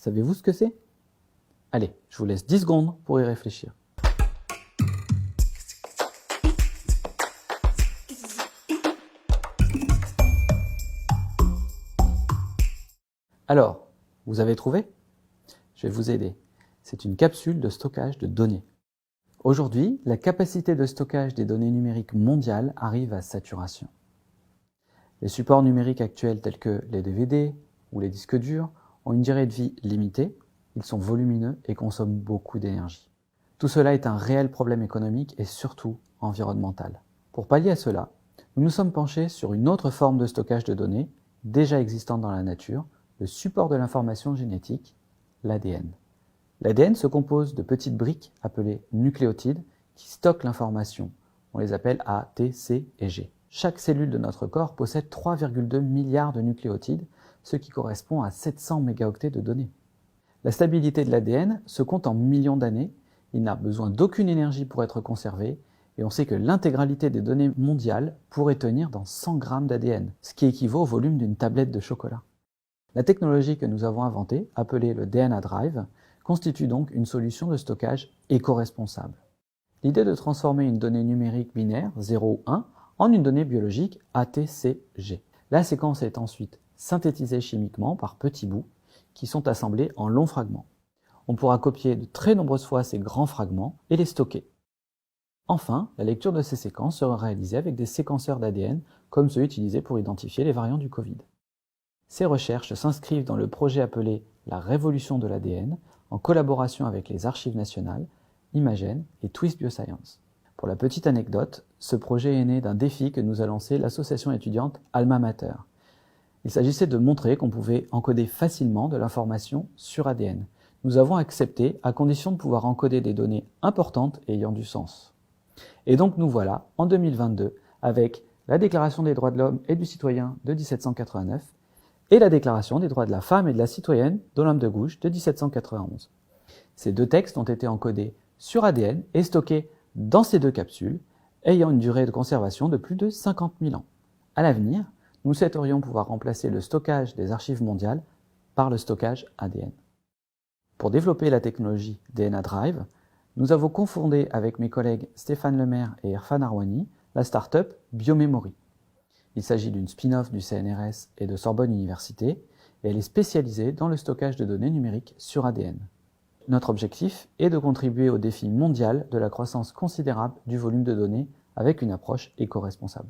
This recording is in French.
Savez-vous ce que c'est? Allez, je vous laisse 10 secondes pour y réfléchir. Alors, vous avez trouvé? Je vais vous aider. C'est une capsule de stockage de données. Aujourd'hui, la capacité de stockage des données numériques mondiales arrive à saturation. Les supports numériques actuels tels que les DVD ou les disques durs ont une durée de vie limitée, ils sont volumineux et consomment beaucoup d'énergie. Tout cela est un réel problème économique et surtout environnemental. Pour pallier à cela, nous nous sommes penchés sur une autre forme de stockage de données déjà existante dans la nature, le support de l'information génétique, l'ADN. L'ADN se compose de petites briques appelées nucléotides qui stockent l'information. On les appelle A, T, C et G. Chaque cellule de notre corps possède 3,2 milliards de nucléotides, ce qui correspond à 700 mégaoctets de données. La stabilité de l'ADN se compte en millions d'années, il n'a besoin d'aucune énergie pour être conservé, et on sait que l'intégralité des données mondiales pourrait tenir dans 100 grammes d'ADN, ce qui équivaut au volume d'une tablette de chocolat. La technologie que nous avons inventée, appelée le DNA Drive, constitue donc une solution de stockage éco-responsable. L'idée de transformer une donnée numérique binaire, 0 ou 1, en une donnée biologique ATCG. La séquence est ensuite synthétisée chimiquement par petits bouts qui sont assemblés en longs fragments. On pourra copier de très nombreuses fois ces grands fragments et les stocker. Enfin, la lecture de ces séquences sera réalisée avec des séquenceurs d'ADN comme ceux utilisés pour identifier les variants du Covid. Ces recherches s'inscrivent dans le projet appelé la révolution de l'ADN en collaboration avec les Archives nationales, Imagen et Twist Bioscience. Pour la petite anecdote, ce projet est né d'un défi que nous a lancé l'association étudiante Alma Mater. Il s'agissait de montrer qu'on pouvait encoder facilement de l'information sur ADN. Nous avons accepté à condition de pouvoir encoder des données importantes et ayant du sens. Et donc nous voilà, en 2022, avec la Déclaration des droits de l'homme et du citoyen de 1789 et la Déclaration des droits de la femme et de la citoyenne de l'homme de gauche de 1791. Ces deux textes ont été encodés sur ADN et stockés dans ces deux capsules, ayant une durée de conservation de plus de 50 000 ans. À l'avenir, nous souhaiterions pouvoir remplacer le stockage des archives mondiales par le stockage ADN. Pour développer la technologie DNA Drive, nous avons cofondé avec mes collègues Stéphane Lemaire et Irfan Arwani la start-up Biomemory. Il s'agit d'une spin-off du CNRS et de Sorbonne Université, et elle est spécialisée dans le stockage de données numériques sur ADN. Notre objectif est de contribuer au défi mondial de la croissance considérable du volume de données avec une approche éco-responsable.